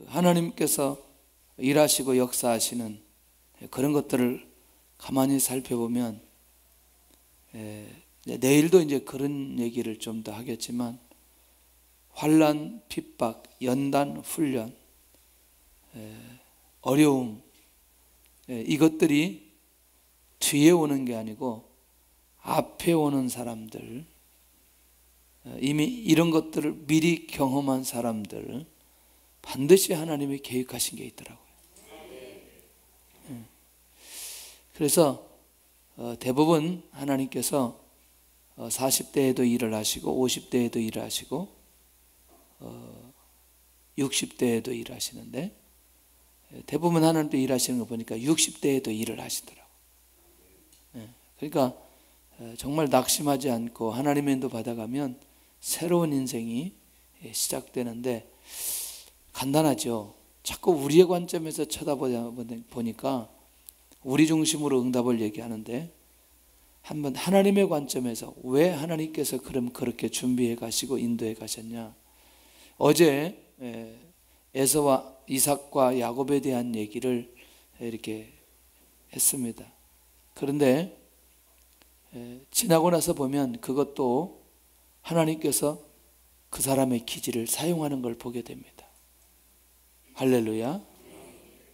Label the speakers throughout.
Speaker 1: 하나님께서 일하시고 역사하시는 그런 것들을 가만히 살펴보면, 내일도 이제 그런 얘기를 좀 더 하겠지만, 환난, 핍박, 연단, 훈련, 어려움, 이것들이 뒤에 오는 게 아니고 앞에 오는 사람들, 이미 이런 것들을 미리 경험한 사람들, 반드시 하나님이 계획하신 게 있더라고요. 그래서 대부분 하나님께서 40대에도 일을 하시고 50대에도 일을 하시고 60대에도 일을 하시는데, 대부분 하나님도 일하시는 거 보니까 60대에도 일을 하시더라고요. 그러니까 정말 낙심하지 않고 하나님의 인도 받아가면 새로운 인생이 시작되는데, 간단하죠. 자꾸 우리의 관점에서 쳐다보니까 우리 중심으로 응답을 얘기하는데, 한번 하나님의 관점에서 왜 하나님께서 그럼 그렇게 준비해 가시고 인도해 가셨냐. 어제 에서와 이삭과 야곱에 대한 얘기를 이렇게 했습니다. 그런데 지나고 나서 보면 그것도 하나님께서 그 사람의 기질을 사용하는 걸 보게 됩니다. 할렐루야.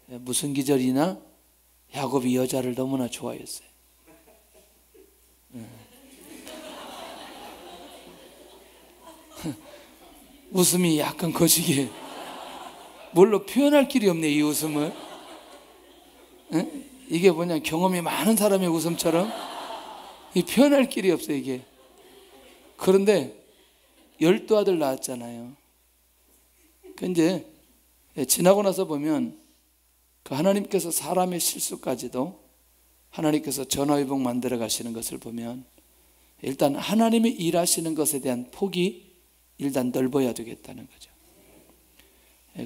Speaker 1: 무슨 기절이나 야곱이 여자를 너무나 좋아했어요. 웃음이 약간 거시기해. 뭘로 표현할 길이 없네, 이 웃음을. 이게 뭐냐, 경험이 많은 사람의 웃음처럼 이 표현할 길이 없어, 이게. 그런데 12아들 낳았잖아요. 근데 지나고 나서 보면 그 하나님께서 사람의 실수까지도 하나님께서 전화위복 만들어 가시는 것을 보면, 일단 하나님이 일하시는 것에 대한 폭이 일단 넓어야 되겠다는 거죠.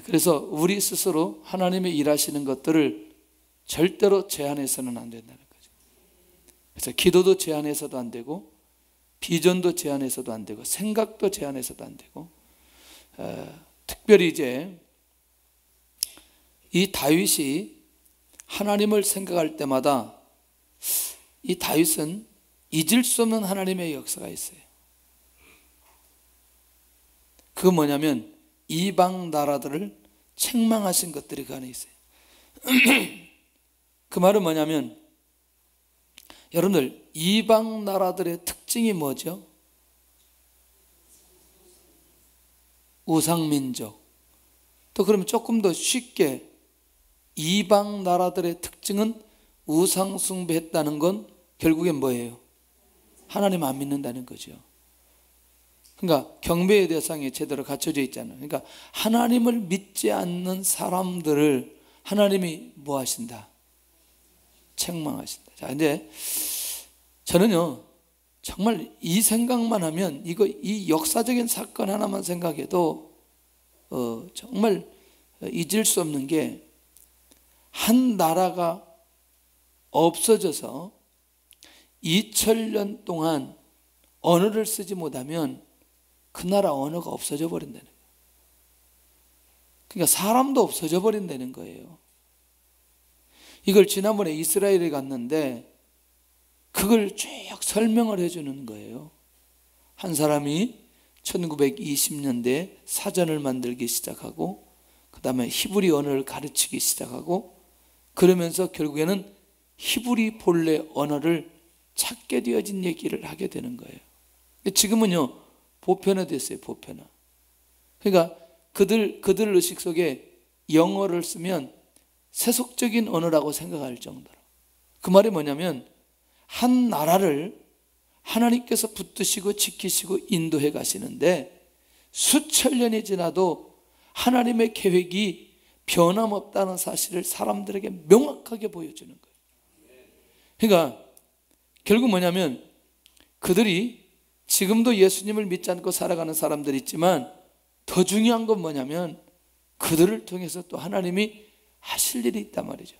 Speaker 1: 그래서 우리 스스로 하나님이 일하시는 것들을 절대로 제한해서는 안 된다는 거죠. 그래서 기도도 제한해서도 안 되고, 비전도 제한해서도 안 되고, 생각도 제한해서도 안 되고, 특별히 이제 이 다윗이 하나님을 생각할 때마다 이 다윗은 잊을 수 없는 하나님의 역사가 있어요. 그건 뭐냐면 이방 나라들을 책망하신 것들이 그 안에 있어요. 그 말은 뭐냐면, 여러분들 이방 나라들의 특징이 뭐죠? 우상민족. 또 그러면 조금 더 쉽게, 이방 나라들의 특징은 우상 숭배했다는 건 결국엔 뭐예요? 하나님 안 믿는다는 거죠. 그러니까 경배의 대상이 제대로 갖춰져 있잖아요. 그러니까 하나님을 믿지 않는 사람들을 하나님이 뭐 하신다? 책망하신다. 자, 근데 저는요, 정말 이 생각만 하면, 이 역사적인 사건 하나만 생각해도 정말 잊을 수 없는 게, 한 나라가 없어져서 2000년 동안 언어를 쓰지 못하면 그 나라 언어가 없어져 버린다는 거예요. 그러니까 사람도 없어져 버린다는 거예요. 이걸 지난번에 이스라엘에 갔는데 그걸 쭉 설명을 해주는 거예요. 한 사람이 1920년대에 사전을 만들기 시작하고, 그 다음에 히브리 언어를 가르치기 시작하고, 그러면서 결국에는 히브리 본래 언어를 찾게 되어진 얘기를 하게 되는 거예요. 지금은요 보편화됐어요. 보편화. 그러니까 그들 의식 속에 영어를 쓰면 세속적인 언어라고 생각할 정도로. 그 말이 뭐냐면, 한 나라를 하나님께서 붙드시고 지키시고 인도해 가시는데 수천 년이 지나도 하나님의 계획이 변함없다는 사실을 사람들에게 명확하게 보여주는 거예요. 그러니까 결국 뭐냐면, 그들이 지금도 예수님을 믿지 않고 살아가는 사람들이 있지만, 더 중요한 건 뭐냐면 그들을 통해서 또 하나님이 하실 일이 있단 말이죠.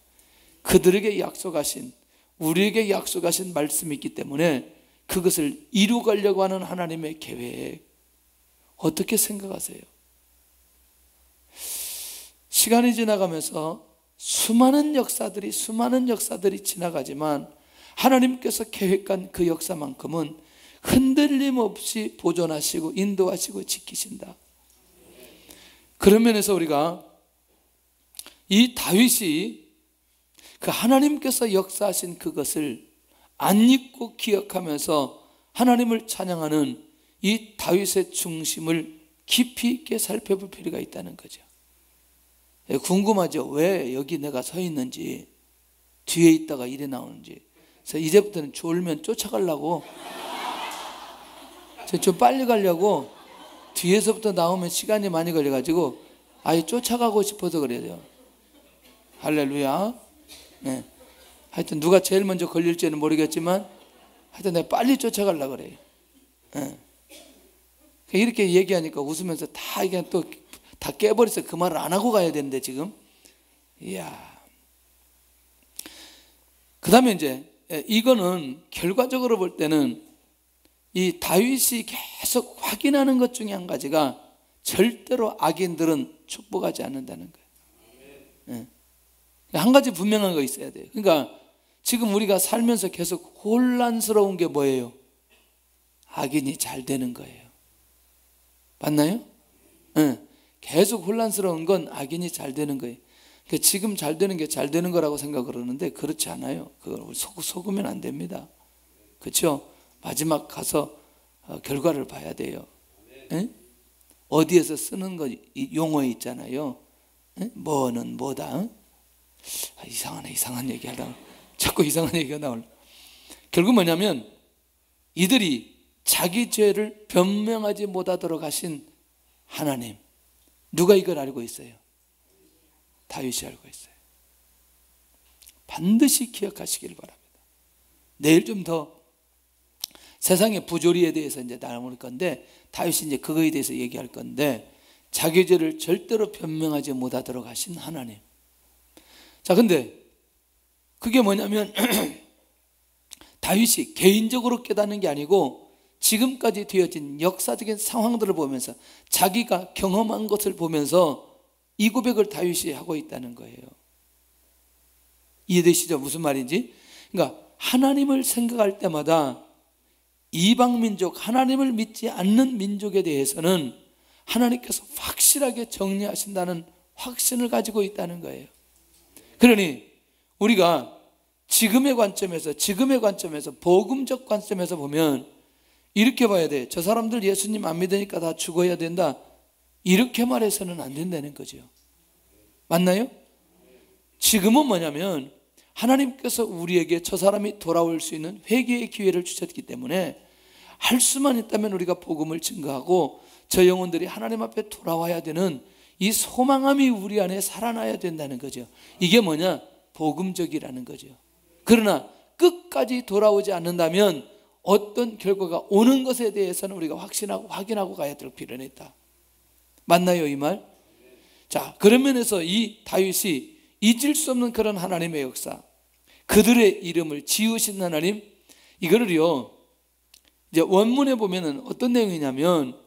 Speaker 1: 그들에게 약속하신, 우리에게 약속하신 말씀이 있기 때문에 그것을 이루가려고 하는 시간이 지나가면서 수많은 역사들이 지나가지만 하나님께서 계획한 그 역사만큼은 흔들림 없이 보존하시고 인도하시고 지키신다. 그런 면에서 우리가 이 다윗이 그 하나님께서 역사하신 그것을 안 잊고 기억하면서 하나님을 찬양하는 이 다윗의 중심을 깊이 있게 살펴볼 필요가 있다는 거죠. 궁금하죠? 왜 여기 내가 서 있는지, 뒤에 있다가 이래 나오는지. 그래서 이제부터는 졸면 쫓아가려고, 좀 빨리 가려고 뒤에서부터 나오면 시간이 많이 걸려가지고 아예 쫓아가고 싶어서 그래요. 할렐루야. 네. 하여튼 누가 제일 먼저 걸릴지는 모르겠지만 하여튼 내가 빨리 쫓아가려고 그래요. 네. 이렇게 얘기하니까 웃으면서 다 이게 또 다 깨버려서 그 말을 안 하고 가야 되는데 지금. 이야. 그 다음에 이제 이거는 결과적으로 볼 때는 이 다윗이 계속 확인하는 것 중에 한 가지가 절대로 악인들은 축복하지 않는다는 거예요. 한 가지 분명한 거 있어야 돼요. 그러니까 지금 우리가 살면서 계속 혼란스러운 게 뭐예요? 악인이 잘 되는 거예요. 맞나요? 계속 혼란스러운 건 악인이 잘 되는 거예요. 그러니까 지금 잘 되는 게 잘 되는 거라고 생각을 하는데 그렇지 않아요. 그걸 속으면 안 됩니다. 그렇죠? 마지막 가서 결과를 봐야 돼요. 어디에서 쓰는 거 용어 있잖아요. 뭐는 뭐다. 이상한 얘기하다가 자꾸 이상한 얘기가 나올. 결국 뭐냐면 이들이 자기 죄를 변명하지 못하도록 하신 하나님, 누가 이걸 알고 있어요? 다윗이 알고 있어요. 반드시 기억하시길 바랍니다. 내일 좀 더 세상의 부조리에 대해서 이제 나눌 건데, 다윗이 이제 그거에 대해서 얘기할 건데, 자기 죄를 절대로 변명하지 못하도록 하신 하나님. 자, 근데 그게 뭐냐면 다윗이 개인적으로 깨닫는 게 아니고 지금까지 되어진 역사적인 상황들을 보면서 자기가 경험한 것을 보면서 이 고백을 다윗이 하고 있다는 거예요. 이해되시죠? 무슨 말인지? 그러니까 하나님을 생각할 때마다 이방 민족, 하나님을 믿지 않는 민족에 대해서는 하나님께서 확실하게 정리하신다는 확신을 가지고 있다는 거예요. 그러니 우리가 지금의 관점에서 복음적 관점에서 보면 이렇게 봐야 돼. 저 사람들 예수님 안 믿으니까 다 죽어야 된다, 이렇게 말해서는 안 된다는 거죠. 맞나요? 지금은 뭐냐면 하나님께서 우리에게 저 사람이 돌아올 수 있는 회개의 기회를 주셨기 때문에 할 수만 있다면 우리가 복음을 증거하고 저 영혼들이 하나님 앞에 돌아와야 되는 이 소망함이 우리 안에 살아나야 된다는 거죠. 이게 뭐냐? 복음적이라는 거죠. 그러나 끝까지 돌아오지 않는다면 어떤 결과가 오는 것에 대해서는 우리가 확인하고 가야 될 필요는 있다. 맞나요, 이 말? 자, 그런 면에서 이 다윗이 잊을 수 없는 그런 하나님의 역사, 그들의 이름을 지으신 하나님, 이거를요 이제 원문에 보면은 어떤 내용이냐면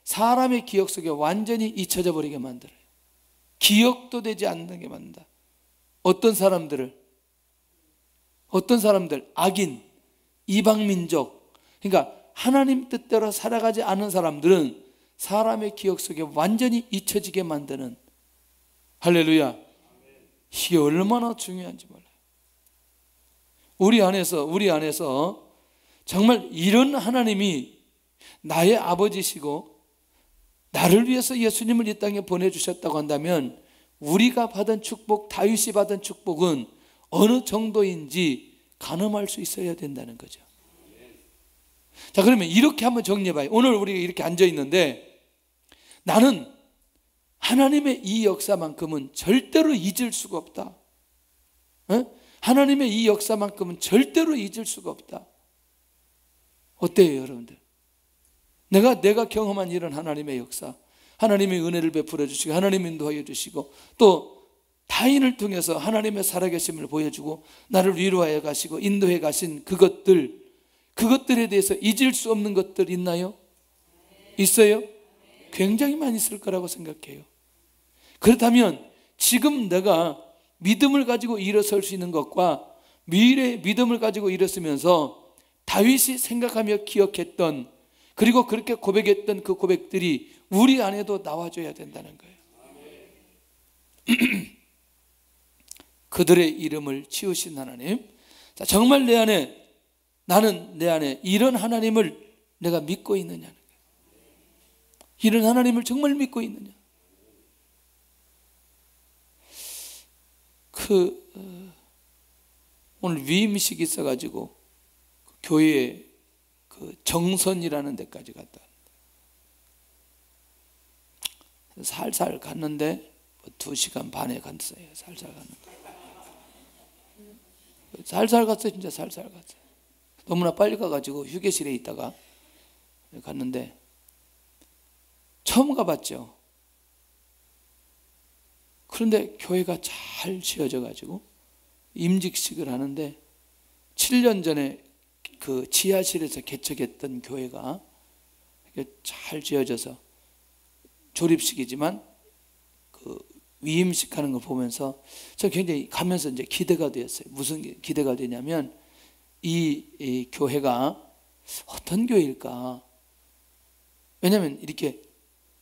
Speaker 1: 사람의 기억 속에 완전히 잊혀져 버리게 만들어요. 기억도 되지 않는 게 만든다. 어떤 사람들, 악인, 이방민족, 그러니까 하나님 뜻대로 살아가지 않은 사람들은 사람의 기억 속에 완전히 잊혀지게 만드는, 할렐루야, 이게 얼마나 중요한지 몰라요. 우리 안에서 정말 이런 하나님이 나의 아버지시고 나를 위해서 예수님을 이 땅에 보내주셨다고 한다면 우리가 받은 축복, 다윗이 받은 축복은 어느 정도인지 가늠할 수 있어야 된다는 거죠. 자, 그러면 이렇게 한번 정리해봐요. 오늘 우리가 이렇게 앉아있는데 나는 하나님의 이 역사만큼은 절대로 잊을 수가 없다. 하나님의 이 역사만큼은 절대로 잊을 수가 없다. 어때요, 여러분들? 내가 경험한 이런 하나님의 역사, 하나님의 은혜를 베풀어 주시고 하나님 인도하여 주시고 또 타인을 통해서 하나님의 살아계심을 보여주고 나를 위로하여 가시고 인도해 가신 그것들에 대해서 잊을 수 없는 것들 있나요? 있어요? 굉장히 많이 있을 거라고 생각해요. 그렇다면 지금 내가 믿음을 가지고 일어설 수 있는 것과 미래의 믿음을 가지고 일어서면서 다윗이 생각하며 기억했던, 그리고 그렇게 고백했던 그 고백들이 우리 안에도 나와줘야 된다는 거예요. 그들의 이름을 지으신 하나님. 자, 정말 나는 내 안에 이런 하나님을 내가 믿고 있느냐는 거예요. 이런 하나님을 정말 믿고 있느냐. 오늘 위임식이 있어가지고 교회에 정선이라는 데까지 갔다 왔는데, 살살 갔는데 2시간 반에 갔어요. 살살 갔는데, 살살 갔어요. 진짜 살살 갔어요. 너무나 빨리 가가지고 휴게실에 있다가 갔는데, 처음 가봤죠. 그런데 교회가 잘 지어져 가지고 임직식을 하는데, 7년 전에 그 지하실에서 개척했던 교회가 잘 지어져서 조립식이지만 그 위임식 하는 걸 보면서 저 굉장히 가면서 이제 기대가 되었어요. 무슨 기대가 되냐면, 이 교회가 어떤 교회일까? 왜냐하면 이렇게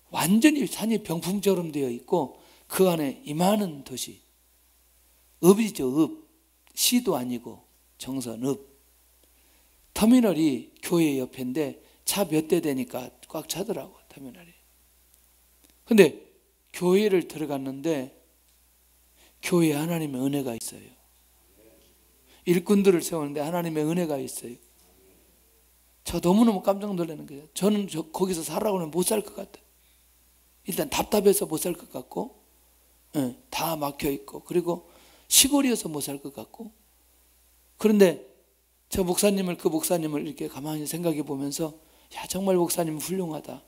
Speaker 1: 완전히 산이 병풍처럼 되어 있고 그 안에 이만한 도시, 읍이죠. 읍. 시도 아니고 정선읍. 터미널이 교회 옆인데 차 몇 대 되니까 꽉 차더라고, 터미널이. 근데 교회를 들어갔는데 교회에 하나님의 은혜가 있어요. 일꾼들을 세우는데 하나님의 은혜가 있어요. 저 너무너무 깜짝 놀라는 거예요. 저는 거기서 살라고는 못 살 것 같아요. 일단 답답해서 못 살 것 같고, 다 막혀 있고, 그리고 시골이어서 못 살 것 같고. 그런데 그 목사님을 이렇게 가만히 생각해 보면서, 야, 정말 목사님은 훌륭하다.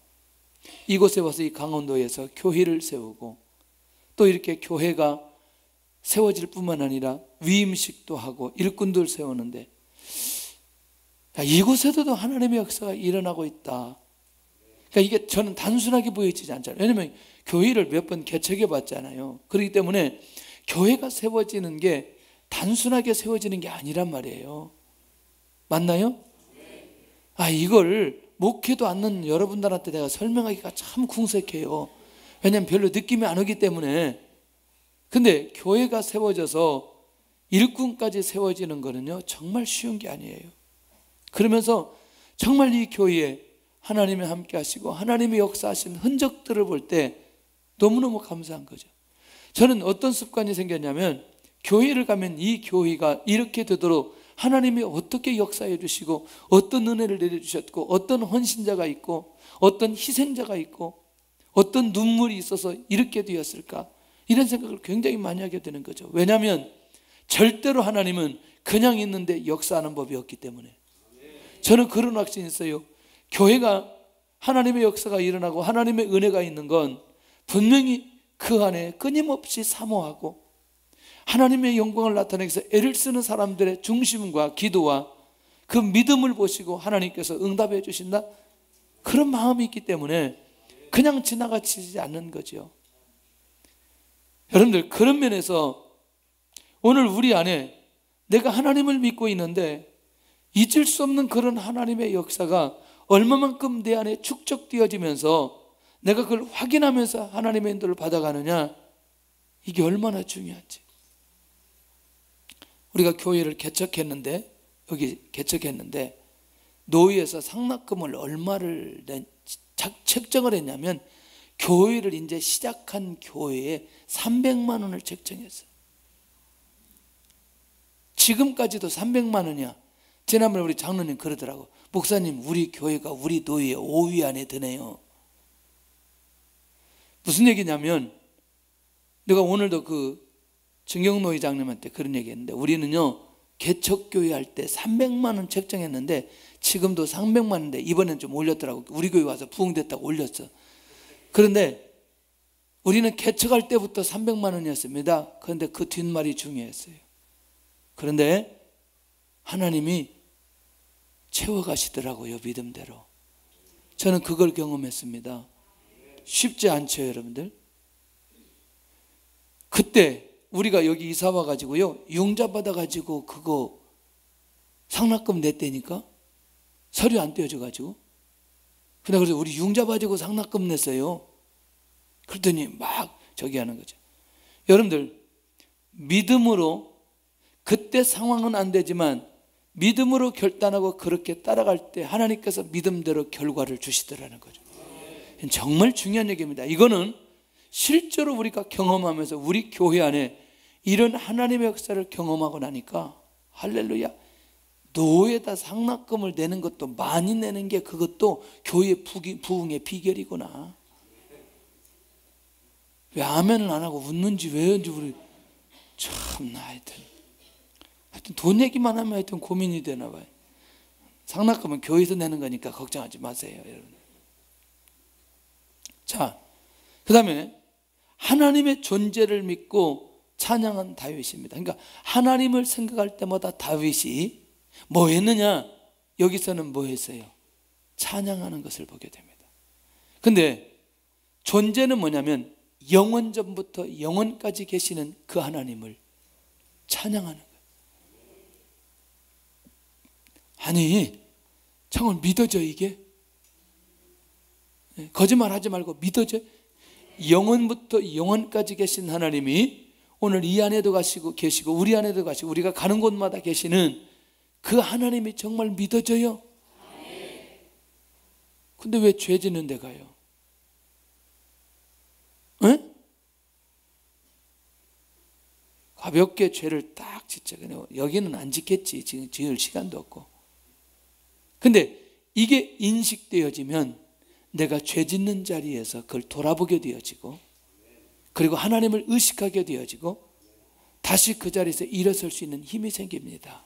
Speaker 1: 이곳에 와서 이 강원도에서 교회를 세우고, 또 이렇게 교회가 세워질 뿐만 아니라 위임식도 하고 일꾼들 세우는데, 야, 이곳에도 하나님의 역사가 일어나고 있다. 그러니까 이게 저는 단순하게 보여지지 않잖아요. 왜냐하면 교회를 몇 번 개척해 봤잖아요. 그렇기 때문에 교회가 세워지는 게 단순하게 세워지는 게 아니란 말이에요. 맞나요? 이걸 목회도 않는 여러분들한테 내가 설명하기가 참 궁색해요. 왜냐하면 별로 느낌이 안 오기 때문에. 근데 교회가 세워져서 일꾼까지 세워지는 거는요, 정말 쉬운 게 아니에요. 그러면서 정말 이 교회에 하나님이 함께 하시고 하나님의 역사하신 흔적들을 볼 때 너무너무 감사한 거죠. 저는 어떤 습관이 생겼냐면, 교회를 가면 이 교회가 이렇게 되도록 하나님이 어떻게 역사해 주시고 어떤 은혜를 내려주셨고 어떤 헌신자가 있고 어떤 희생자가 있고 어떤 눈물이 있어서 이렇게 되었을까, 이런 생각을 굉장히 많이 하게 되는 거죠. 왜냐하면 절대로 하나님은 그냥 있는데 역사하는 법이 없기 때문에. 저는 그런 확신이 있어요. 교회가 하나님의 역사가 일어나고 하나님의 은혜가 있는 건 분명히 그 안에 끊임없이 사모하고 하나님의 영광을 나타내기 위해서 애를 쓰는 사람들의 중심과 기도와 그 믿음을 보시고 하나님께서 응답해 주신다, 그런 마음이 있기 때문에 그냥 지나가지 않는 거죠. 여러분들, 그런 면에서 오늘 우리 안에 내가 하나님을 믿고 있는데 잊을 수 없는 그런 하나님의 역사가 얼마만큼 내 안에 축적되어지면서 내가 그걸 확인하면서 하나님의 인도를 받아가느냐, 이게 얼마나 중요한지. 우리가 교회를 개척했는데, 노회에서 상납금을 얼마를 책정을 했냐면, 교회를 이제 시작한 교회에 300만 원을 책정했어요. 지금까지도 300만 원이야. 지난번에 우리 장로님 그러더라고. 목사님, 우리 교회가 우리 노예 5위 안에 드네요. 무슨 얘기냐면, 내가 오늘도 그 정경노 회장님한테 그런 얘기 했는데, 우리는요 개척교회 할 때 300만 원 책정했는데 지금도 300만 원인데 이번엔 좀 올렸더라고. 우리 교회 와서 부흥됐다고 올렸어. 그런데 우리는 개척할 때부터 300만 원이었습니다. 그런데 그 뒷말이 중요했어요. 그런데 하나님이 채워가시더라고요, 믿음대로. 저는 그걸 경험했습니다. 쉽지 않죠, 여러분들. 그때 우리가 여기 이사 와가지고요, 융자 받아가지고 그거 상납금 냈다니까? 서류 안 떼어져가지고. 근데 그래서 우리 융자 받고 상납금 냈어요. 그랬더니 막 저기 하는 거죠. 여러분들, 믿음으로, 그때 상황은 안 되지만 믿음으로 결단하고 그렇게 따라갈 때 하나님께서 믿음대로 결과를 주시더라는 거죠. 정말 중요한 얘기입니다. 이거는 실제로 우리가 경험하면서 우리 교회 안에 이런 하나님의 역사를 경험하고 나니까, 할렐루야, 노예다 상납금을 내는 것도 많이 내는 게 그것도 교회 부흥의 비결이구나. 왜 아멘을 안 하고 웃는지 왜인지 우리 참나, 하여튼 돈 얘기만 하면 하여튼 고민이 되나 봐요. 상납금은 교회에서 내는 거니까 걱정하지 마세요, 여러분. 자, 그 다음에 하나님의 존재를 믿고 찬양한 다윗입니다. 그러니까 하나님을 생각할 때마다 다윗이 뭐 했느냐? 여기서는 뭐 했어요? 찬양하는 것을 보게 됩니다. 근데 존재는 뭐냐면 영원전부터 영원까지 계시는 그 하나님을 찬양하는 거예요. 아니, 정말 믿어져 이게? 거짓말 하지 말고 믿어져? 영원부터 영원까지 계신 하나님이 오늘 이 안에도 계시고 우리 안에도 가시고 우리가 가는 곳마다 계시는 그 하나님이 정말 믿어져요? 근데 왜 죄 짓는 데 가요? 에? 가볍게 죄를 딱 짓자. 여기는 안 짓겠지. 지금 지을 시간도 없고. 근데 이게 인식되어지면 내가 죄 짓는 자리에서 그걸 돌아보게 되어지고, 그리고 하나님을 의식하게 되어지고, 다시 그 자리에서 일어설 수 있는 힘이 생깁니다.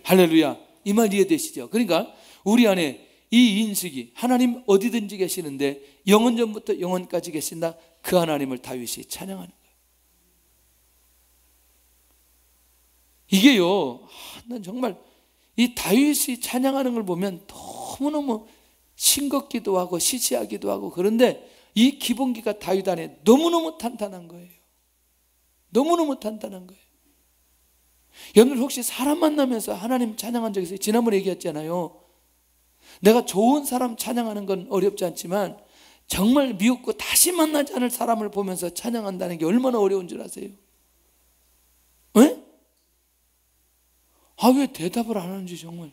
Speaker 1: 할렐루야. 이 말 이해되시죠? 그러니까 우리 안에 이 인식이, 하나님 어디든지 계시는데 영원전부터 영원까지 계신다, 그 하나님을 다윗이 찬양하는 거예요. 이게요, 난 정말 이 다윗이 찬양하는 걸 보면 너무너무 싱겁기도 하고 시시하기도 하고, 그런데 이 기본기가 다윗 안에 너무너무 탄탄한 거예요. 너무너무 탄탄한 거예요. 여러분 혹시 사람 만나면서 하나님 찬양한 적 있어요? 지난번에 얘기했잖아요. 내가 좋은 사람 찬양하는 건 어렵지 않지만 정말 미웠고 다시 만나지 않을 사람을 보면서 찬양한다는 게 얼마나 어려운 줄 아세요? 왜? 왜 대답을 안 하는지 정말.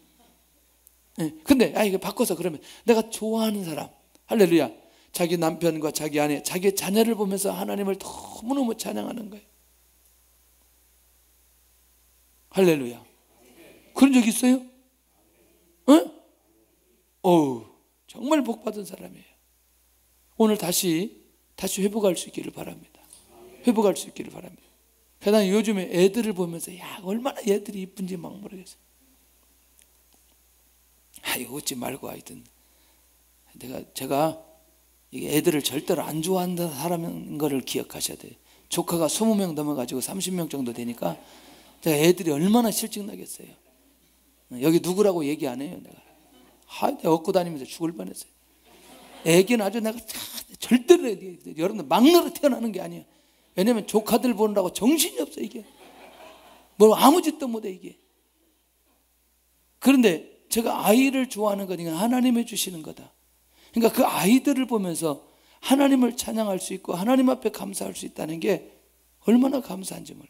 Speaker 1: 근데 이거 바꿔서 그러면 내가 좋아하는 사람, 할렐루야, 자기 남편과 자기 아내, 자기 자녀를 보면서 하나님을 너무너무 찬양하는 거예요. 할렐루야. 그런 적 있어요? 정말 복받은 사람이에요. 오늘 다시 회복할 수 있기를 바랍니다. 회복할 수 있기를 바랍니다. 난 요즘에 애들을 보면서 얼마나 애들이 이쁜지 막 모르겠어요. 이거 웃지 말고, 하여튼 제가 이게 애들을 절대로 안 좋아한다는 사람인 거를 기억하셔야 돼요. 조카가 20명 넘어가지고 30명 정도 되니까 제가 애들이 얼마나 실증나겠어요. 여기 누구라고 얘기 안 해요. 내가 얻고 다니면서 죽을 뻔했어요. 애기는 아주 내가 절대로, 여러분들 막내로 태어나는 게 아니에요. 왜냐면 조카들 보느라고 정신이 없어 이게. 뭐 아무 짓도 못해 이게. 그런데 제가 아이를 좋아하는 거니까 하나님이 주시는 거다. 그러니까 그 아이들을 보면서 하나님을 찬양할 수 있고 하나님 앞에 감사할 수 있다는 게 얼마나 감사한지 몰라요.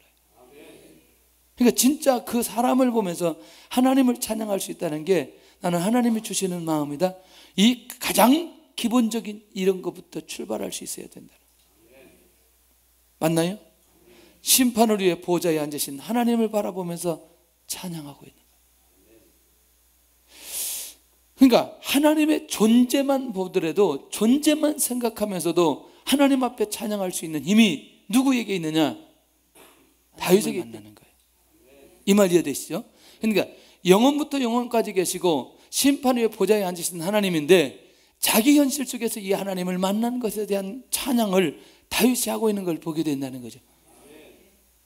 Speaker 1: 그러니까 진짜 그 사람을 보면서 하나님을 찬양할 수 있다는 게 나는 하나님이 주시는 마음이다. 이 가장 기본적인 이런 것부터 출발할 수 있어야 된다. 맞나요? 심판을 위해 보좌에 앉으신 하나님을 바라보면서 찬양하고 있는 거예요. 그러니까 하나님의 존재만 보더라도, 존재만 생각하면서도 하나님 앞에 찬양할 수 있는 힘이 누구에게 있느냐? 다윗에게 있다는 거예요. 이 말 이해되시죠? 그러니까 영원부터 영원까지 계시고 심판 위에 보좌에 앉으신 하나님인데, 자기 현실 속에서 이 하나님을 만난 것에 대한 찬양을 다윗이 하고 있는 걸 보게 된다는 거죠.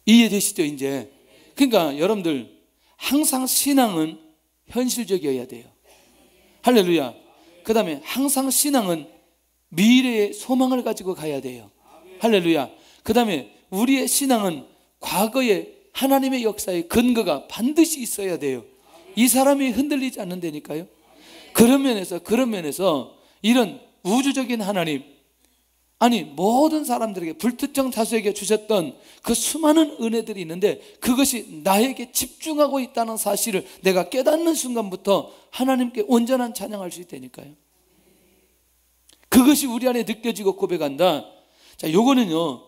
Speaker 1: 이해되시죠 이제? 그러니까 여러분들 항상 신앙은 현실적이어야 돼요. 할렐루야. 그 다음에 항상 신앙은 미래의 소망을 가지고 가야 돼요. 할렐루야. 그 다음에 우리의 신앙은 과거의 하나님의 역사의 근거가 반드시 있어야 돼요. 이 사람이 흔들리지 않는다니까요. 그런 면에서 이런 우주적인 하나님, 아니 모든 사람들에게 불특정 다수에게 주셨던 그 수많은 은혜들이 있는데 그것이 나에게 집중하고 있다는 사실을 내가 깨닫는 순간부터 하나님께 온전한 찬양할 수 있다니까요. 그것이 우리 안에 느껴지고 고백한다. 자, 요거는요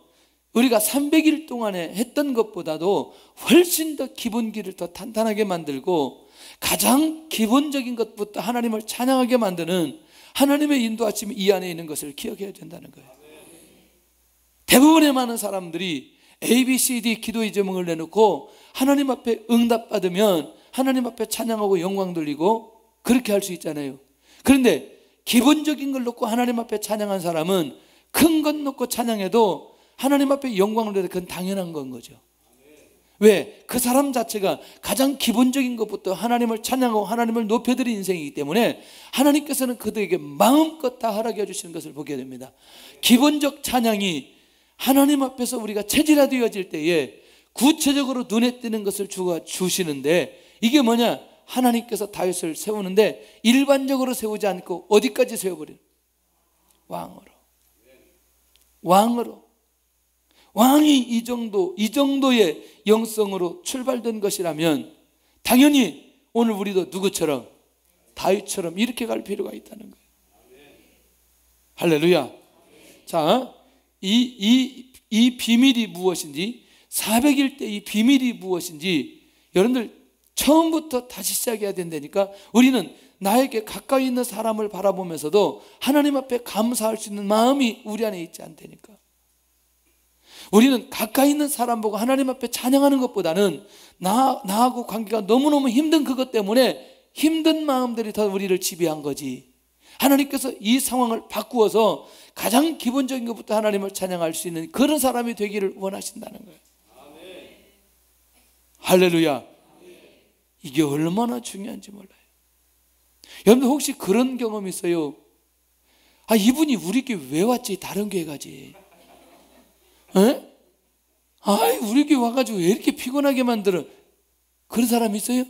Speaker 1: 우리가 300일 동안에 했던 것보다도 훨씬 더 기본기를 더 탄탄하게 만들고 가장 기본적인 것부터 하나님을 찬양하게 만드는 하나님의 인도하심이 이 안에 있는 것을 기억해야 된다는 거예요. 대부분의 많은 사람들이 A, B, C, D 기도의 제목을 내놓고 하나님 앞에 응답받으면 하나님 앞에 찬양하고 영광 돌리고 그렇게 할 수 있잖아요. 그런데 기본적인 걸 놓고 하나님 앞에 찬양한 사람은 큰 것 놓고 찬양해도 하나님 앞에 영광을 내도 그건 당연한 건 거죠. 왜? 그 사람 자체가 가장 기본적인 것부터 하나님을 찬양하고 하나님을 높여드린 인생이기 때문에 하나님께서는 그들에게 마음껏 다 허락해 주시는 것을 보게 됩니다. 기본적 찬양이 하나님 앞에서 우리가 체질화되어질 때에 구체적으로 눈에 띄는 것을 주시는데 이게 뭐냐? 하나님께서 다윗을 세우는데 일반적으로 세우지 않고 어디까지 세워버려요? 왕으로. 왕이 이 정도의 영성으로 출발된 것이라면 당연히 오늘 우리도 누구처럼? 다윗처럼 이렇게 갈 필요가 있다는 거예요. 할렐루야. 자, 이 비밀이 무엇인지, 400일 때 이 비밀이 무엇인지 여러분들 처음부터 다시 시작해야 된다니까. 우리는 나에게 가까이 있는 사람을 바라보면서도 하나님 앞에 감사할 수 있는 마음이 우리 안에 있지 않다니까. 우리는 가까이 있는 사람 보고 하나님 앞에 찬양하는 것보다는 나하고 관계가 너무너무 힘든 그것 때문에 힘든 마음들이 더 우리를 지배한 거지. 하나님께서 이 상황을 바꾸어서 가장 기본적인 것부터 하나님을 찬양할 수 있는 그런 사람이 되기를 원하신다는 거예요. 아멘. 할렐루야. 아멘. 이게 얼마나 중요한지 몰라요. 여러분들 혹시 그런 경험 있어요? 아, 이분이 우리 교회 왜 왔지? 다른 교회 가지. 에? 아, 우리 교회 와가지고 왜 이렇게 피곤하게 만들어? 그런 사람 있어요?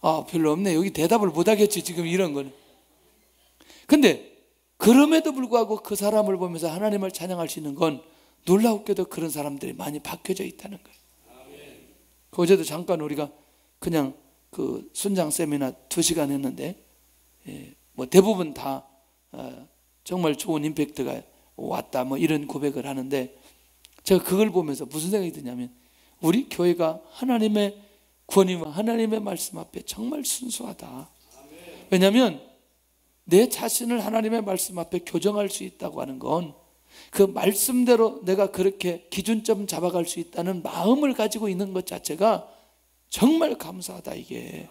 Speaker 1: 아, 별로 없네. 여기 대답을 못하겠지 지금 이런 거는. 근데 그럼에도 불구하고 그 사람을 보면서 하나님을 찬양할 수 있는 건 놀랍게도 그런 사람들이 많이 바뀌어져 있다는 거예요. 어제도 잠깐 우리가 그냥 그 순장 세미나 2시간 했는데 뭐 대부분 다 정말 좋은 임팩트가 왔다 뭐 이런 고백을 하는데 제가 그걸 보면서 무슨 생각이 드냐면 우리 교회가 하나님의 권위와 하나님의 말씀 앞에 정말 순수하다. 왜냐하면 내 자신을 하나님의 말씀 앞에 교정할 수 있다고 하는 건 그 말씀대로 내가 그렇게 기준점 잡아갈 수 있다는 마음을 가지고 있는 것 자체가 정말 감사하다 이게.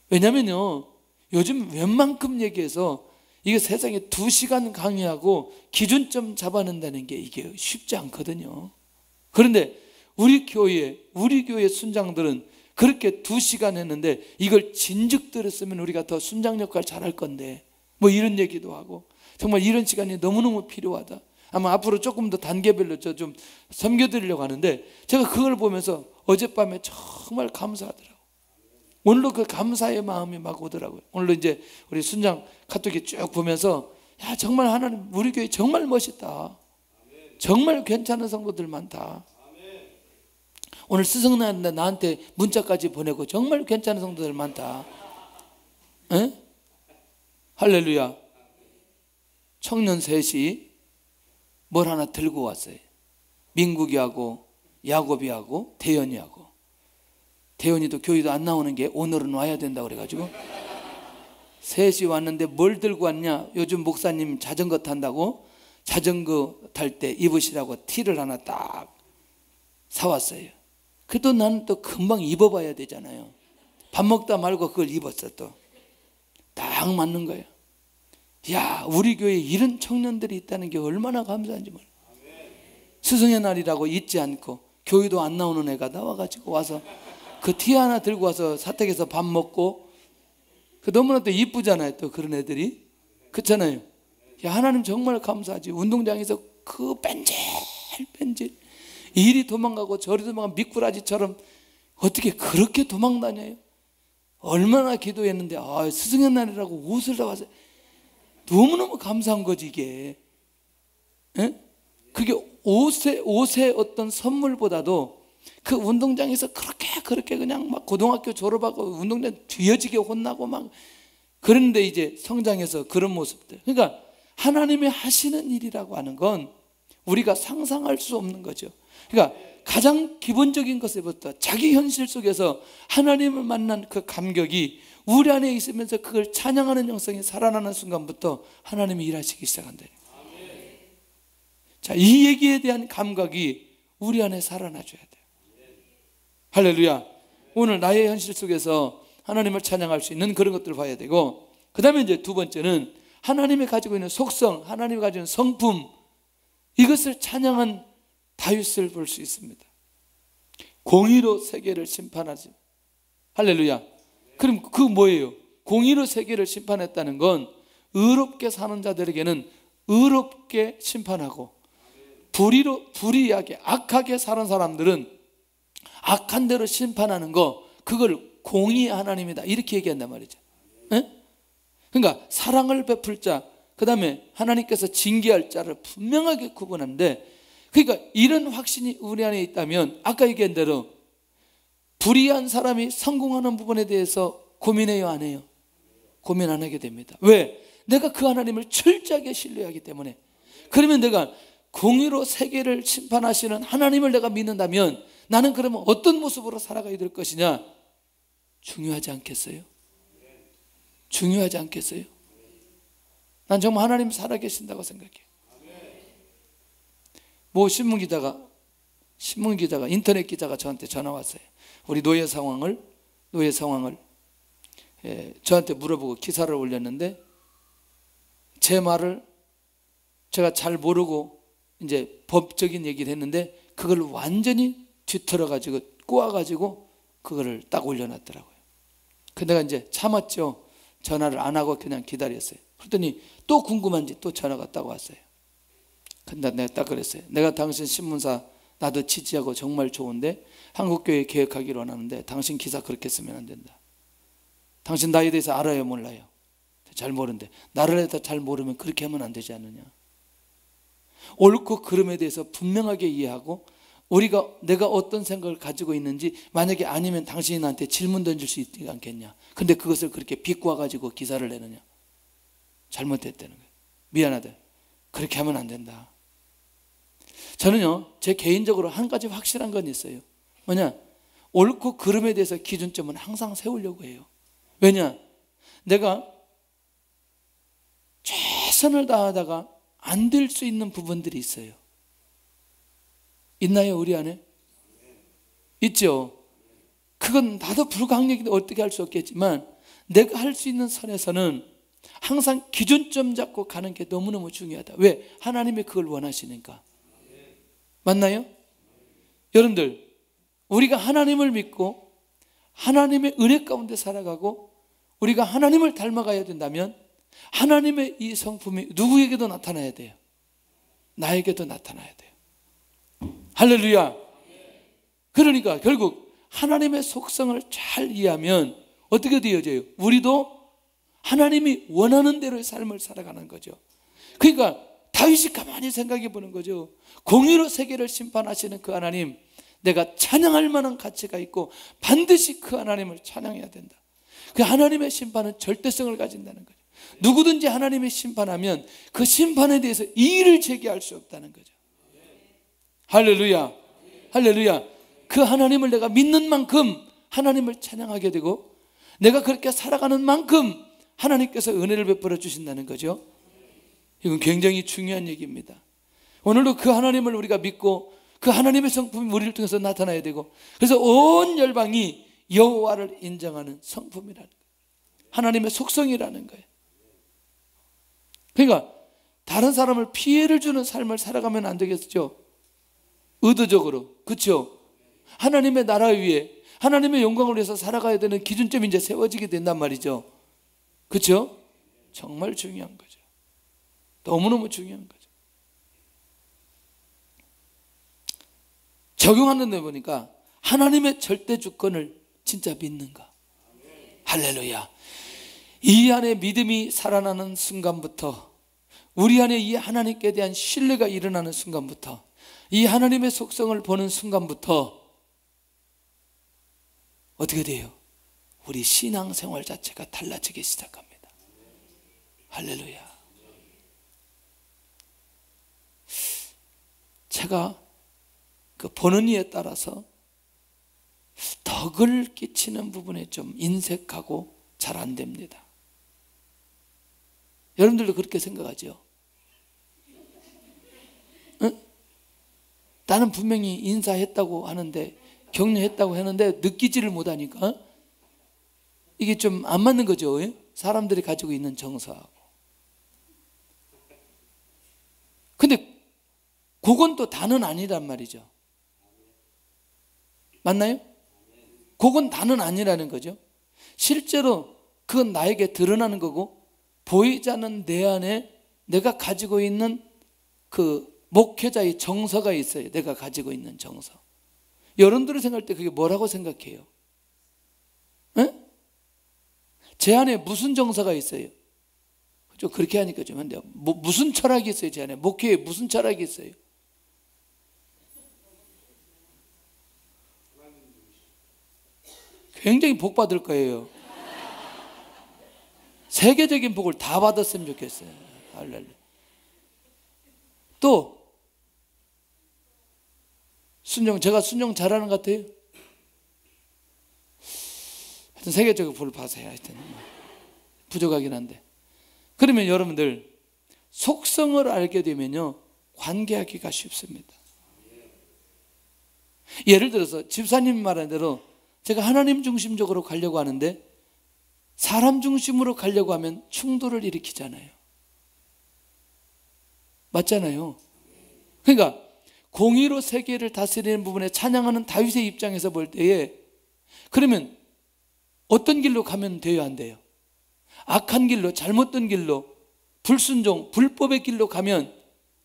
Speaker 1: 왜냐면요 요즘 웬만큼 얘기해서 이게 세상에 2시간 강의하고 기준점 잡아낸다는 게 이게 쉽지 않거든요. 그런데 우리 교회 순장들은 그렇게 2시간 했는데 이걸 진즉 들었으면 우리가 더 순장 역할 잘할 건데 뭐 이런 얘기도 하고 정말 이런 시간이 너무너무 필요하다. 아마 앞으로 조금 더 단계별로 좀 섬겨드리려고 하는데 제가 그걸 보면서 어젯밤에 정말 감사하더라고요. 오늘도 그 감사의 마음이 막 오더라고요. 오늘도 이제 우리 순장 카톡이 쭉 보면서 야 정말 하나님 우리 교회 정말 멋있다. 정말 괜찮은 성도들 많다. 오늘 스승나한테 나한테 문자까지 보내고 정말 괜찮은 성도들 많다. 에? 할렐루야. 청년 셋이 뭘 하나 들고 왔어요. 민국이하고 야곱이하고 대현이하고. 대현이도 교회도 안 나오는 게 오늘은 와야 된다고 그래가지고 셋이 왔는데 뭘 들고 왔냐? 요즘 목사님 자전거 탄다고 자전거 탈 때 입으시라고 티를 하나 딱 사왔어요. 그래도 나는 또 금방 입어봐야 되잖아요. 밥 먹다 말고 그걸 입었어. 또 딱 맞는 거예요. 야, 우리 교회에 이런 청년들이 있다는 게 얼마나 감사한지 몰라. 스승의 날이라고 잊지 않고 교회도 안 나오는 애가 나와가지고 와서 그 티 하나 들고 와서 사택에서 밥 먹고 그 너무나 또 이쁘잖아요. 또 그런 애들이. 그렇잖아요. 야, 하나님 정말 감사하지. 운동장에서 그 뺀질뺀질 이리 도망가고 저리 도망가고 미꾸라지처럼 어떻게 그렇게 도망다녀요? 얼마나 기도했는데 스승의 날이라고 옷을 다 와서 너무너무 감사한 거지 이게. 에? 그게 옷의 어떤 선물보다도 그 운동장에서 그렇게 그냥 막 고등학교 졸업하고 운동장 뒤어지게 혼나고 막 그런데 이제 성장해서 그런 모습들. 그러니까 하나님이 하시는 일이라고 하는 건 우리가 상상할 수 없는 거죠. 그러니까 가장 기본적인 것에부터 자기 현실 속에서 하나님을 만난 그 감격이 우리 안에 있으면서 그걸 찬양하는 영성이 살아나는 순간부터 하나님이 일하시기 시작한다. 자, 이 얘기에 대한 감각이 우리 안에 살아나줘야 돼요. 할렐루야. 오늘 나의 현실 속에서 하나님을 찬양할 수 있는 그런 것들을 봐야 되고, 그 다음에 이제 두 번째는 하나님이 가지고 있는 속성, 하나님이 가지고 있는 성품, 이것을 찬양한 다윗을 볼 수 있습니다. 공의로 세계를 심판하지. 할렐루야. 그럼 그 뭐예요? 공의로 세계를 심판했다는 건 의롭게 사는 자들에게는 의롭게 심판하고, 불의하게 악하게 사는 사람들은 악한 대로 심판하는 거, 그걸 공의 하나님이다 이렇게 얘기한단 말이죠. 에? 그러니까 사랑을 베풀 자, 그 다음에 하나님께서 징계할 자를 분명하게 구분하는데, 그러니까 이런 확신이 우리 안에 있다면 아까 얘기한 대로 불의한 사람이 성공하는 부분에 대해서 고민해요, 안 해요? 고민 안 하게 됩니다. 왜? 내가 그 하나님을 철저하게 신뢰하기 때문에. 그러면 내가 공의로 세계를 심판하시는 하나님을 내가 믿는다면 나는 그러면 어떤 모습으로 살아가야 될 것이냐? 중요하지 않겠어요? 중요하지 않겠어요? 난 정말 하나님 살아계신다고 생각해요. 뭐 신문기자가 인터넷 기자가 저한테 전화 왔어요. 우리 노예 상황을 저한테 물어보고 기사를 올렸는데, 제 말을 제가 잘 모르고 이제 법적인 얘기를 했는데 그걸 완전히 뒤틀어가지고 꼬아가지고 그거를 딱 올려놨더라고요. 근데 내가 이제 참았죠. 전화를 안 하고 그냥 기다렸어요. 그랬더니 또 궁금한지 또 전화가 딱 왔어요. 근데 내가 딱 그랬어요. 내가 당신 신문사 나도 지지하고 정말 좋은데 한국교회 개혁하기로 원하는데 당신 기사 그렇게 쓰면 안 된다. 당신 나에 대해서 알아요, 몰라요? 잘 모르는데 나를 더 잘 모르면 그렇게 하면 안 되지 않느냐. 옳고 그름에 대해서 분명하게 이해하고, 내가 어떤 생각을 가지고 있는지 만약에 아니면 당신이 나한테 질문 던질 수 있지 않겠냐. 근데 그것을 그렇게 비꼬아가지고 기사를 내느냐. 잘못했다는 거예요. 미안하다. 그렇게 하면 안 된다. 저는요, 제 개인적으로 한 가지 확실한 건 있어요. 뭐냐? 옳고 그름에 대해서 기준점은 항상 세우려고 해요. 왜냐? 내가 최선을 다하다가 안 될 수 있는 부분들이 있어요. 있나요, 우리 안에? 있죠. 그건 나도 불가항력인데 어떻게 할 수 없겠지만 내가 할 수 있는 선에서는 항상 기준점 잡고 가는 게 너무너무 중요하다. 왜? 하나님이 그걸 원하시니까. 맞나요? 여러분들, 우리가 하나님을 믿고 하나님의 은혜 가운데 살아가고 우리가 하나님을 닮아가야 된다면 하나님의 이 성품이 누구에게도 나타나야 돼요. 나에게도 나타나야 돼요. 할렐루야. 그러니까 결국 하나님의 속성을 잘 이해하면 어떻게 되어져요? 우리도 하나님이 원하는 대로의 삶을 살아가는 거죠. 그러니까 다윗이 가만히 생각해 보는 거죠. 공의로 세계를 심판하시는 그 하나님, 내가 찬양할 만한 가치가 있고 반드시 그 하나님을 찬양해야 된다. 그 하나님의 심판은 절대성을 가진다는 거죠. 누구든지 하나님이 심판하면 그 심판에 대해서 이의를 제기할 수 없다는 거죠. 할렐루야. 할렐루야. 그 하나님을 내가 믿는 만큼 하나님을 찬양하게 되고, 내가 그렇게 살아가는 만큼 하나님께서 은혜를 베풀어 주신다는 거죠. 이건 굉장히 중요한 얘기입니다. 오늘도 그 하나님을 우리가 믿고 그 하나님의 성품이 우리를 통해서 나타나야 되고, 그래서 온 열방이 여호와를 인정하는 성품이라는 거예요. 하나님의 속성이라는 거예요. 그러니까 다른 사람을 피해를 주는 삶을 살아가면 안 되겠죠. 의도적으로. 그렇죠? 하나님의 나라 위에 하나님의 영광을 위해서 살아가야 되는 기준점이 이제 세워지게 된단 말이죠. 그렇죠? 정말 중요한 거죠. 너무너무 중요한 거죠. 적용하는 데 보니까 하나님의 절대 주권을 진짜 믿는가. 할렐루야. 이 안에 믿음이 살아나는 순간부터, 우리 안에 이 하나님께 대한 신뢰가 일어나는 순간부터, 이 하나님의 속성을 보는 순간부터 어떻게 돼요? 우리 신앙생활 자체가 달라지기 시작합니다. 할렐루야. 제가 그 보는 이에 따라서 덕을 끼치는 부분에 좀 인색하고 잘 안 됩니다. 여러분들도 그렇게 생각하죠? 응? 나는 분명히 인사했다고 하는데, 격려했다고 하는데 느끼지를 못하니까 이게 좀 안 맞는 거죠. 사람들이 가지고 있는 정서하고. 근데 그건 또 다는 아니란 말이죠. 맞나요? 그건 다는 아니라는 거죠. 실제로 그건 나에게 드러나는 거고, 보이지 않는 내 안에 내가 가지고 있는 그 목회자의 정서가 있어요. 내가 가지고 있는 정서. 여러분들이 생각할 때 그게 뭐라고 생각해요? 에? 제 안에 무슨 정서가 있어요? 좀 그렇게 하니까 좀 한데요. 무슨 철학이 있어요? 제 안에 목회에 무슨 철학이 있어요? 굉장히 복 받을 거예요. 세계적인 복을 다 받았으면 좋겠어요. 할렐루야. 또 순종, 제가 순종 잘하는 것 같아요? 하여튼 세계적인 복을 받으세요. 하여튼 부족하긴 한데. 그러면 여러분들 속성을 알게 되면요, 관계하기가 쉽습니다. 예를 들어서 집사님이 말한 대로 제가 하나님 중심적으로 가려고 하는데 사람 중심으로 가려고 하면 충돌을 일으키잖아요. 맞잖아요. 그러니까 공의로 세계를 다스리는 부분에 찬양하는 다윗의 입장에서 볼 때에, 그러면 어떤 길로 가면 돼요, 안 돼요? 악한 길로, 잘못된 길로, 불순종, 불법의 길로 가면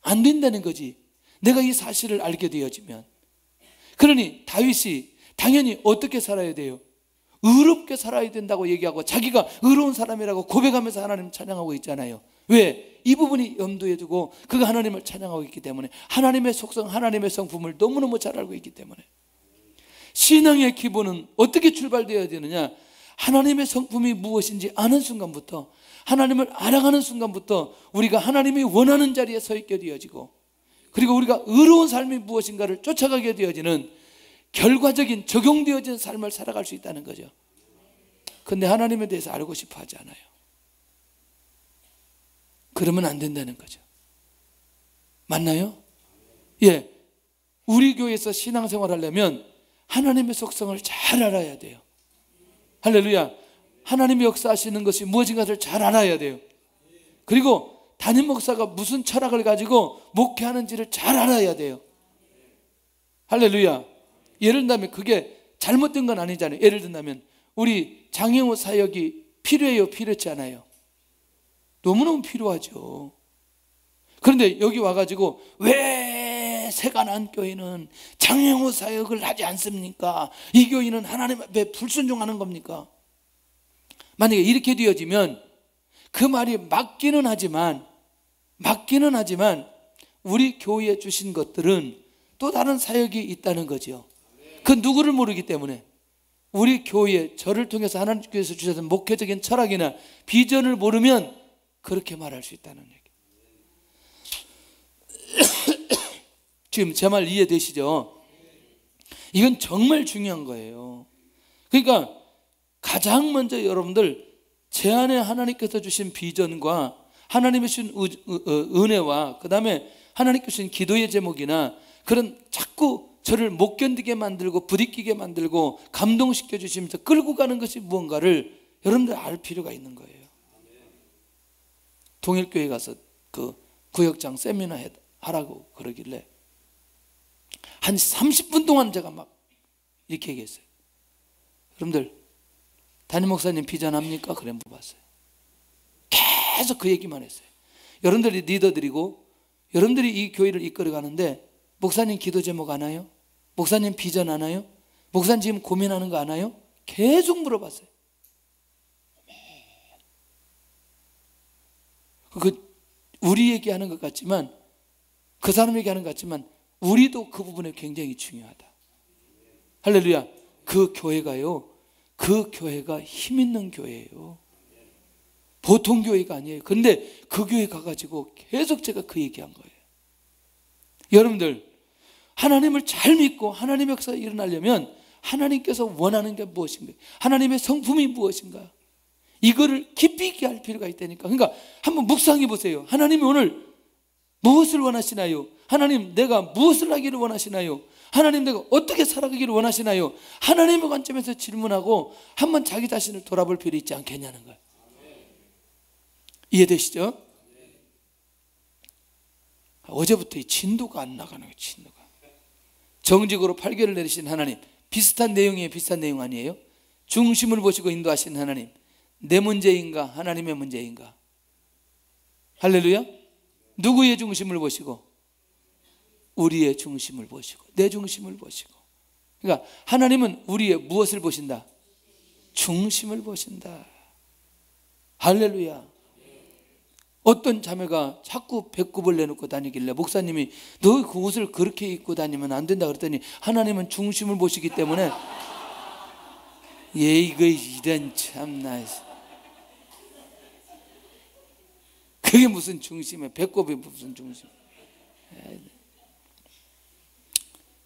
Speaker 1: 안 된다는 거지. 내가 이 사실을 알게 되어지면. 그러니 다윗이 당연히 어떻게 살아야 돼요? 의롭게 살아야 된다고 얘기하고 자기가 의로운 사람이라고 고백하면서 하나님 찬양하고 있잖아요. 왜? 이 부분이 염두에 두고 그가 하나님을 찬양하고 있기 때문에, 하나님의 속성, 하나님의 성품을 너무너무 잘 알고 있기 때문에. 신앙의 기본은 어떻게 출발되어야 되느냐? 하나님의 성품이 무엇인지 아는 순간부터, 하나님을 알아가는 순간부터 우리가 하나님이 원하는 자리에 서 있게 되어지고, 그리고 우리가 의로운 삶이 무엇인가를 쫓아가게 되어지는 결과적인 적용되어진 삶을 살아갈 수 있다는 거죠. 그런데 하나님에 대해서 알고 싶어 하지 않아요. 그러면 안 된다는 거죠. 맞나요? 예, 우리 교회에서 신앙생활 하려면 하나님의 속성을 잘 알아야 돼요. 할렐루야. 하나님이 역사하시는 것이 무엇인가를 잘 알아야 돼요. 그리고 담임 목사가 무슨 철학을 가지고 목회하는지를 잘 알아야 돼요. 할렐루야. 예를 들면 그게 잘못된 건 아니잖아요. 예를 들면 우리 장영호 사역이 필요해요, 필요하지 않아요? 너무너무 필요하죠. 그런데 여기 와가지고 왜 세간한 교회는 장영호 사역을 하지 않습니까? 이 교회는 하나님 앞에 불순종하는 겁니까? 만약에 이렇게 되어지면 그 말이 맞기는 하지만 우리 교회에 주신 것들은 또 다른 사역이 있다는 거죠. 그 누구를 모르기 때문에 우리 교회, 저를 통해서 하나님께서 주셨던 목회적인 철학이나 비전을 모르면 그렇게 말할 수 있다는 얘기. 지금 제 말 이해되시죠? 이건 정말 중요한 거예요. 그러니까 가장 먼저 여러분들 제 안에 하나님께서 주신 비전과 하나님의 주신 은혜와 그 다음에 하나님께서 주신 기도의 제목이나 그런 자꾸 저를 못 견디게 만들고 부딪히게 만들고 감동시켜 주시면서 끌고 가는 것이 무언가를 여러분들 알 필요가 있는 거예요. 동일교회 가서 그 구역장 세미나 하라고 그러길래 한 30분 동안 제가 막 이렇게 얘기했어요. 여러분들 담임 목사님 비전합니까? 그래 물어봤어요. 계속 그 얘기만 했어요. 여러분들이 리더들이고 여러분들이 이 교회를 이끌어 가는데 목사님 기도 제목 아나요? 목사님 비전 아나요? 목사님 지금 고민하는 거 아나요? 계속 물어봤어요. 우리 얘기하는 것 같지만, 그 사람 얘기하는 것 같지만 우리도 그 부분에 굉장히 중요하다. 할렐루야. 그 교회가요, 그 교회가 힘 있는 교회예요. 보통 교회가 아니에요. 그런데 그 교회 가가지고 계속 제가 그 얘기한 거예요. 여러분들, 하나님을 잘 믿고 하나님의 역사가 일어나려면 하나님께서 원하는 게 무엇인가, 하나님의 성품이 무엇인가, 이거를 깊이 있게 할 필요가 있다니까. 그러니까 한번 묵상해 보세요. 하나님이 오늘 무엇을 원하시나요? 하나님, 내가 무엇을 하기를 원하시나요? 하나님, 내가 어떻게 살아가기를 원하시나요? 하나님의 관점에서 질문하고 한번 자기 자신을 돌아볼 필요 있지 않겠냐는 거예요. 이해되시죠? 어제부터 이 진도가 안 나가는 거예요. 진도가. 정직으로 판결을 내리신 하나님, 비슷한 내용이에요? 비슷한 내용 아니에요? 중심을 보시고 인도하신 하나님, 내 문제인가 하나님의 문제인가? 할렐루야. 누구의 중심을 보시고? 우리의 중심을 보시고, 내 중심을 보시고. 그러니까 하나님은 우리의 무엇을 보신다? 중심을 보신다. 할렐루야. 어떤 자매가 자꾸 배꼽을 내놓고 다니길래 목사님이 너 그 옷을 그렇게 입고 다니면 안 된다 그랬더니, 하나님은 중심을 보시기 때문에 이거 이런 참나, 그게 무슨 중심이야? 배꼽이 무슨 중심?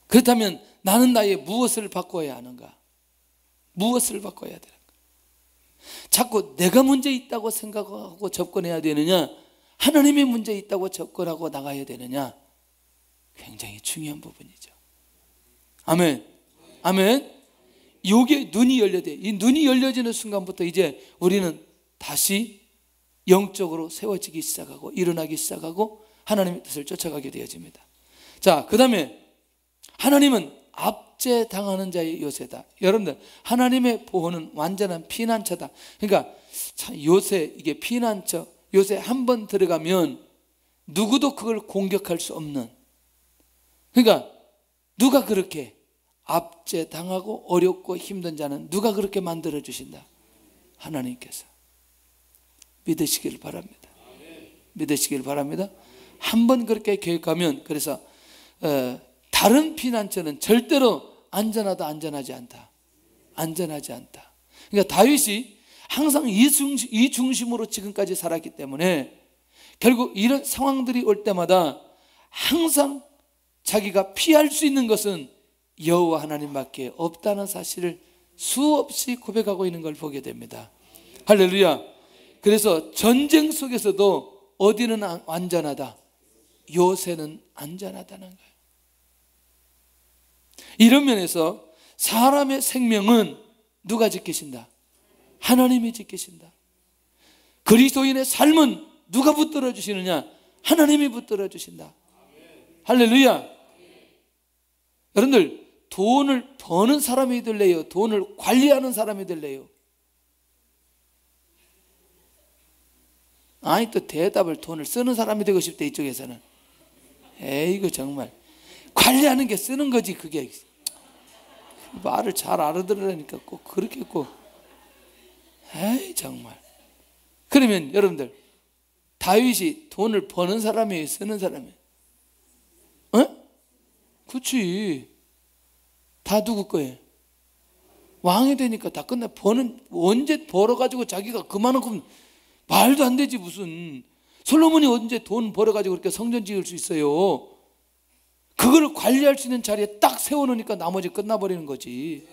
Speaker 1: 그렇다면 나는 나의 무엇을 바꿔야 하는가? 무엇을 바꿔야 되는가? 자꾸 내가 문제 있다고 생각하고 접근해야 되느냐, 하나님의 문제 있다고 접근하고 나가야 되느냐, 굉장히 중요한 부분이죠. 아멘. 아멘. 요게 눈이 열려야 돼. 이 눈이 열려지는 순간부터 이제 우리는 다시 영적으로 세워지기 시작하고 일어나기 시작하고 하나님의 뜻을 쫓아가게 되어집니다. 자, 그 다음에 하나님은 압제당하는 자의 요새다. 여러분들, 하나님의 보호는 완전한 피난처다. 그러니까 요새, 이게 피난처, 요새 한번 들어가면 누구도 그걸 공격할 수 없는, 그러니까 누가 그렇게 압제당하고 어렵고 힘든 자는 누가 그렇게 만들어 주신다? 하나님께서. 믿으시길 바랍니다. 믿으시길 바랍니다. 한번 그렇게 계획하면, 그래서 다른 피난처는 절대로 안전하다, 안전하지 않다. 안전하지 않다. 그러니까 다윗이 항상 이 중심으로 지금까지 살았기 때문에 결국 이런 상황들이 올 때마다 항상 자기가 피할 수 있는 것은 여호와 하나님밖에 없다는 사실을 수없이 고백하고 있는 걸 보게 됩니다. 할렐루야. 그래서 전쟁 속에서도 어디는 안전하다? 요새는 안전하다는 거예요. 이런 면에서 사람의 생명은 누가 지키신다? 하나님이 지키신다. 그리스도인의 삶은 누가 붙들어 주시느냐? 하나님이 붙들어 주신다. 할렐루야. 여러분들, 돈을 버는 사람이 될래요? 돈을 관리하는 사람이 될래요? 아니, 또 대답을 돈을 쓰는 사람이 되고 싶대, 이쪽에서는. 에이구, 정말 관리하는 게 쓰는 거지. 그게 말을 잘 알아들으라니까 꼭 그렇게 꼭. 에이, 정말. 그러면 여러분들, 다윗이 돈을 버는 사람이에요, 쓰는 사람이에요? 어? 그렇지. 다 누구 거예요? 왕이 되니까 다 끝나. 버는, 언제 벌어가지고 자기가 그만큼, 말도 안 되지. 무슨 솔로몬이 언제 돈 벌어가지고 그렇게 성전 지을 수 있어요? 그걸 관리할 수 있는 자리에 딱 세워놓으니까 나머지 끝나버리는 거지.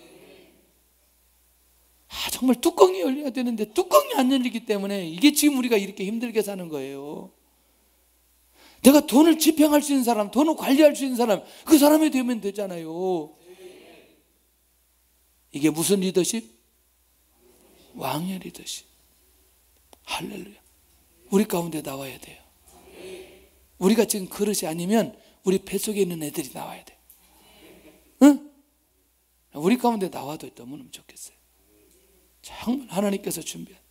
Speaker 1: 정말 뚜껑이 열려야 되는데 뚜껑이 안 열리기 때문에 이게 지금 우리가 이렇게 힘들게 사는 거예요. 내가 돈을 집행할 수 있는 사람, 돈을 관리할 수 있는 사람, 그 사람이 되면 되잖아요. 이게 무슨 리더십? 왕의 리더십. 할렐루야. 우리 가운데 나와야 돼요. 우리가 지금 그릇이 아니면 우리 뱃속에 있는 애들이 나와야 돼. 응? 우리 가운데 나와도 너무너무 좋겠어요. 정말 하나님께서 준비한.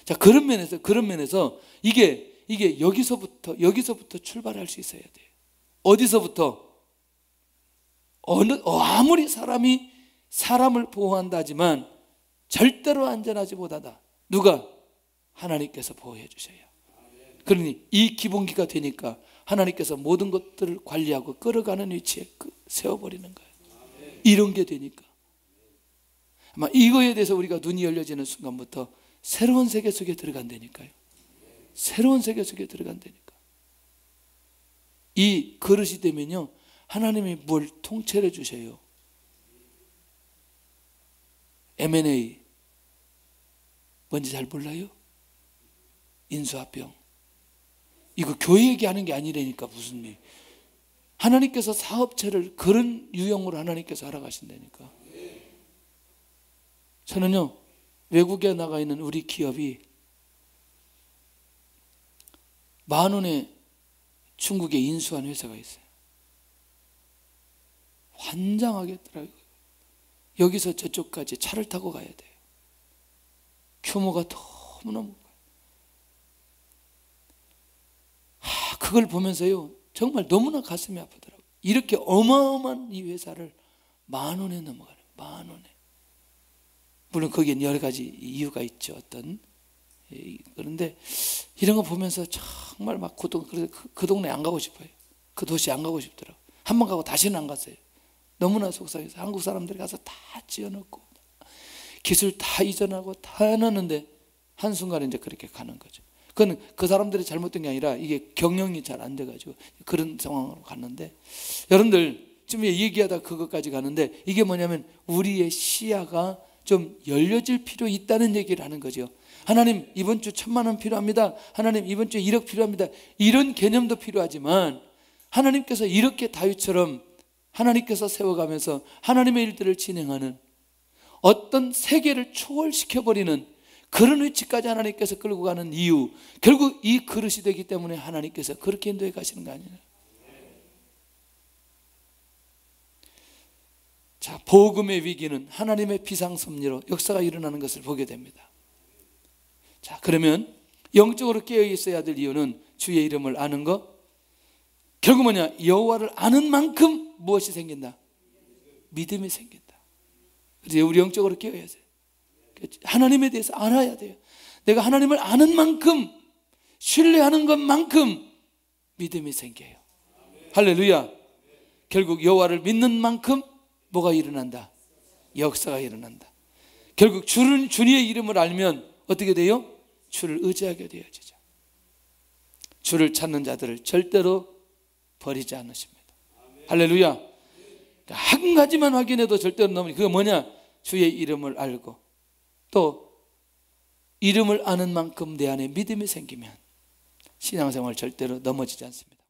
Speaker 1: 자, 그런 면에서 이게 여기서부터 출발할 수 있어야 돼요. 어디서부터? 아무리 사람이 사람을 보호한다 하지만 절대로 안전하지 못하다. 누가? 하나님께서 보호해 주셔요. 그러니 이 기본기가 되니까 하나님께서 모든 것들을 관리하고 끌어가는 위치에 세워버리는 거예요. 이런 게 되니까 아마 이거에 대해서 우리가 눈이 열려지는 순간부터 새로운 세계 속에 들어간다니까요. 새로운 세계 속에 들어간다니까. 이 그릇이 되면요, 하나님이 뭘 통째로 주셔요. M&A 뭔지 잘 몰라요? 인수합병. 이거 교회 얘기하는 게 아니라니까. 무슨 일. 하나님께서 사업체를 그런 유형으로 하나님께서 하러 가신다니까. 저는요, 외국에 나가 있는 우리 기업이 10,000원에 중국에 인수한 회사가 있어요. 환장하겠더라고요. 여기서 저쪽까지 차를 타고 가야 돼요. 규모가 너무너무. 그걸 보면서요, 정말 너무나 가슴이 아프더라고요. 이렇게 어마어마한 이 회사를 10,000원에 넘어가는, 10,000원에. 물론 거기엔 여러 가지 이유가 있죠. 그런데 이런 거 보면서 정말 막 그 동네 안 가고 싶어요. 그 도시 안 가고 싶더라고요. 한 번 가고 다시는 안 갔어요. 너무나 속상해서 한국 사람들이 가서 다 지어놓고 기술 다 이전하고 다 해놨는데 한순간에 이제 그렇게 가는 거죠. 그건 그 사람들이 잘못된 게 아니라 이게 경영이 잘 안 돼가지고 그런 상황으로 갔는데, 여러분들 지금 얘기하다 그것까지 가는데, 이게 뭐냐면 우리의 시야가 좀 열려질 필요 있다는 얘기를 하는 거죠. 하나님 이번 주 1,000만 원 필요합니다. 하나님 이번 주에 1억 필요합니다. 이런 개념도 필요하지만 하나님께서 이렇게 다윗처럼 하나님께서 세워가면서 하나님의 일들을 진행하는 어떤 세계를 초월시켜버리는 그런 위치까지 하나님께서 끌고 가는 이유, 결국 이 그릇이 되기 때문에 하나님께서 그렇게 인도해 가시는 거 아니에요. 자, 복음의 위기는 하나님의 비상섭리로 역사가 일어나는 것을 보게 됩니다. 자, 그러면 영적으로 깨어 있어야 될 이유는 주의 이름을 아는 것. 결국 뭐냐? 여호와를 아는 만큼 무엇이 생긴다? 믿음이 생긴다. 그래서 우리 영적으로 깨어야 돼요. 하나님에 대해서 알아야 돼요. 내가 하나님을 아는 만큼, 신뢰하는 것만큼 믿음이 생겨요. 할렐루야. 결국 여호와를 믿는 만큼 뭐가 일어난다? 역사가 일어난다. 결국 주의 이름을 알면 어떻게 돼요? 주를 의지하게 되어지죠. 주를 찾는 자들을 절대로 버리지 않으십니다. 할렐루야. 한 가지만 확인해도 절대로 넘으니 그게 뭐냐? 주의 이름을 알고 또 이름을 아는 만큼 내 안에 믿음이 생기면 신앙생활 절대로 넘어지지 않습니다.